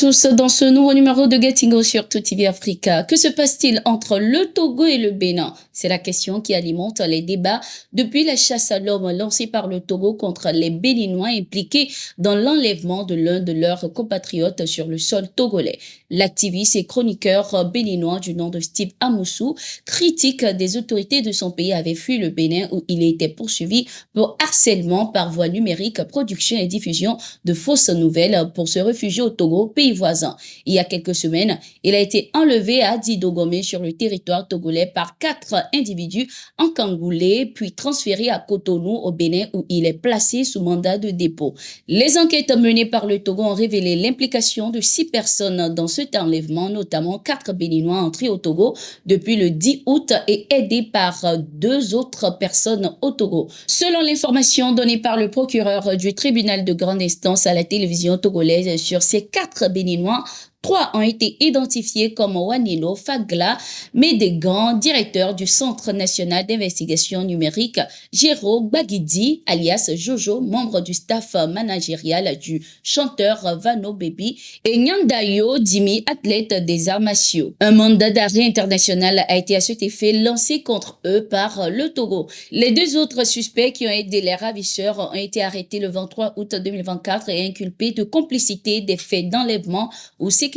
tous dans ce nouveau numéro de Getting sur Tout TV Africa. Que se passe-t-il entre le Togo et le Bénin? C'est la question qui alimente les débats depuis la chasse à l'homme lancée par le Togo contre les Béninois impliqués dans l'enlèvement de l'un de leurs compatriotes sur le sol togolais. L'activiste et chroniqueur béninois du nom de Steve Amoussou critique des autorités de son pays avait fui le Bénin où il était poursuivi pour harcèlement par voie numérique, production et diffusion de fausses nouvelles pour se réfugier au Togo, pays voisin. Il y a quelques semaines, il a été enlevé à Didogomé sur le territoire togolais par 4 individus encagoulés, puis transféré à Cotonou au Bénin où il est placé sous mandat de dépôt. Les enquêtes menées par le Togo ont révélé l'implication de 6 personnes dans cet enlèvement, notamment 4 Béninois entrés au Togo depuis le 10 août et aidés par 2 autres personnes au Togo. Selon l'information donnée par le procureur du tribunal de grande instance à la télévision togolaise, sur ces 4 Béninois, 3 ont été identifiés comme Wanilo Fagla Medegan, directeur du Centre national d'investigation numérique, Jero Gbagidi, alias Jojo, membre du staff managérial du chanteur Vano Baby, et Nyandayo Dimi, athlète des arts martiaux. Un mandat d'arrêt international a été à cet effet lancé contre eux par le Togo. Les 2 autres suspects qui ont aidé les ravisseurs ont été arrêtés le 23 août 2024 et inculpés de complicité des faits d'enlèvement ou séquestration.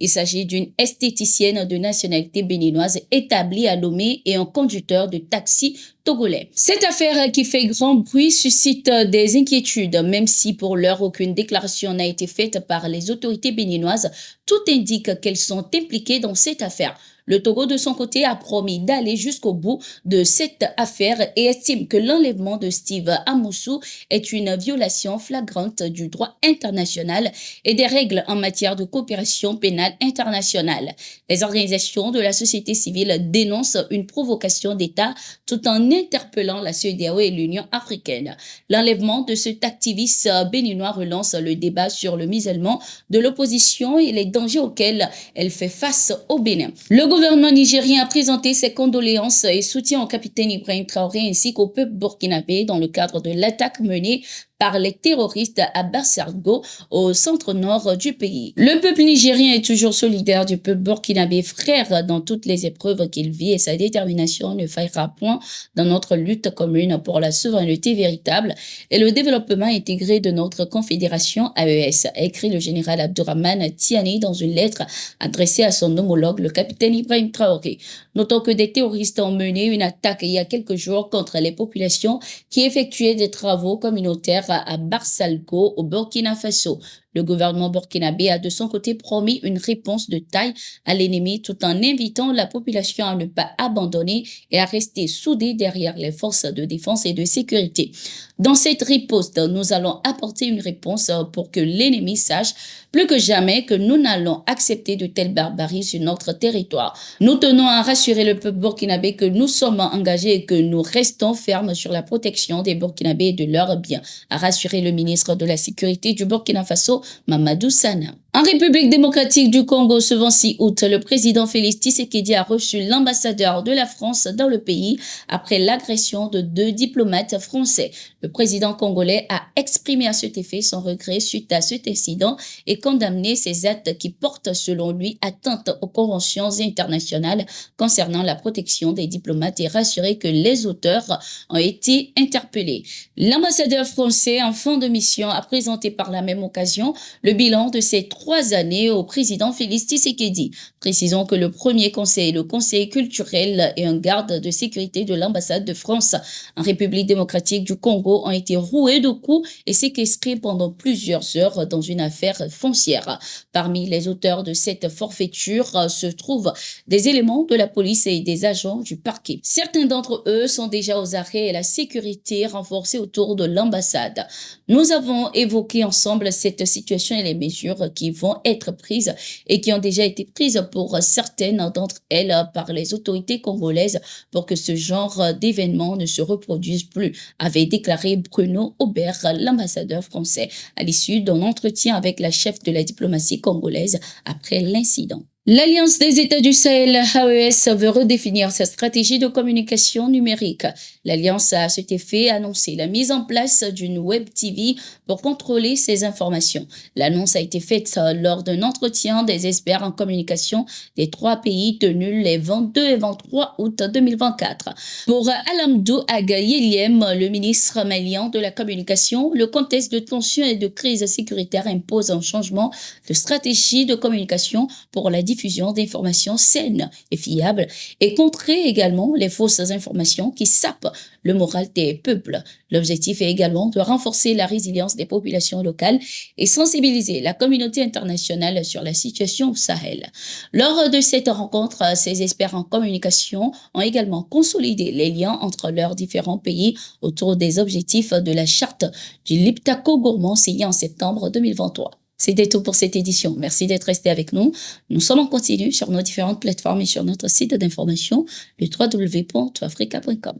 Il s'agit d'une esthéticienne de nationalité béninoise établie à Lomé et un conducteur de taxi togolais. Cette affaire qui fait grand bruit suscite des inquiétudes, même si pour l'heure aucune déclaration n'a été faite par les autorités béninoises. Tout indique qu'elles sont impliquées dans cette affaire. Le Togo, de son côté, a promis d'aller jusqu'au bout de cette affaire et estime que l'enlèvement de Steve Amoussou est une violation flagrante du droit international et des règles en matière de coopération pénale internationale. Les organisations de la société civile dénoncent une provocation d'État tout en interpellant la CEDEAO et l'Union africaine. L'enlèvement de cet activiste béninois relance le débat sur le musellement de l'opposition et les dangers auxquels elle fait face au Bénin. Le gouvernement nigérien a présenté ses condoléances et soutien au capitaine Ibrahim Traoré ainsi qu'au peuple burkinabé dans le cadre de l'attaque menée par les terroristes à Barsargo, au centre-nord du pays. Le peuple nigérien est toujours solidaire du peuple burkinabé, frère dans toutes les épreuves qu'il vit et sa détermination ne faillira point dans notre lutte commune pour la souveraineté véritable et le développement intégré de notre confédération AES, a écrit le général Abdourahmane Tiani dans une lettre adressée à son homologue, le capitaine Ibrahim Traoré. Notons que des terroristes ont mené une attaque il y a quelques jours contre les populations qui effectuaient des travaux communautaires à Barsalgo, au Burkina Faso. Le gouvernement burkinabé a de son côté promis une réponse de taille à l'ennemi tout en invitant la population à ne pas abandonner et à rester soudée derrière les forces de défense et de sécurité. Dans cette riposte, nous allons apporter une réponse pour que l'ennemi sache plus que jamais que nous n'allons accepter de telles barbaries sur notre territoire. Nous tenons à rassurer le peuple burkinabé que nous sommes engagés et que nous restons fermes sur la protection des Burkinabés et de leurs biens, a rassuré le ministre de la Sécurité du Burkina Faso, Mamadou Sana. En République démocratique du Congo, ce 26 août, le président Félix Tshisekedi a reçu l'ambassadeur de la France dans le pays après l'agression de 2 diplomates français. Le président congolais a exprimé à cet effet son regret suite à cet incident et condamné ces actes qui portent, selon lui, atteinte aux conventions internationales concernant la protection des diplomates et rassuré que les auteurs ont été interpellés. L'ambassadeur français en fin de mission a présenté par la même occasion le bilan de ces 3 années au président Félix Tshisekedi. Précisons que le premier conseil, le conseil culturel et un garde de sécurité de l'ambassade de France en République démocratique du Congo ont été roués de coups et séquestrés pendant plusieurs heures dans une affaire foncière. Parmi les auteurs de cette forfaiture se trouvent des éléments de la police et des agents du parquet. Certains d'entre eux sont déjà aux arrêts et la sécurité renforcée autour de l'ambassade. Nous avons évoqué ensemble cette situation et les mesures qui vont être prises et qui ont déjà été prises pour certaines d'entre elles par les autorités congolaises pour que ce genre d'événements ne se reproduise plus, avait déclaré Bruno Aubert, l'ambassadeur français, à l'issue d'un entretien avec la chef de la diplomatie congolaise après l'incident. L'Alliance des États du Sahel, AES, veut redéfinir sa stratégie de communication numérique. L'Alliance a à cet effet annoncé la mise en place d'une Web TV pour contrôler ces informations. L'annonce a été faite lors d'un entretien des experts en communication des 3 pays tenu les 22 et 23 août 2024. Pour Alamdou Agayeliem, le ministre malien de la communication, le contexte de tension et de crise sécuritaire impose un changement de stratégie de communication pour la diffusion d'informations saines et fiables et contrer également les fausses informations qui sapent le moral des peuples. L'objectif est également de renforcer la résilience des populations locales et sensibiliser la communauté internationale sur la situation au Sahel. Lors de cette rencontre, ces experts en communication ont également consolidé les liens entre leurs différents pays autour des objectifs de la charte du Liptako gourmand signée en septembre 2023. C'était tout pour cette édition. Merci d'être resté avec nous. Nous sommes en continu sur nos différentes plateformes et sur notre site d'information, le www.africa.com.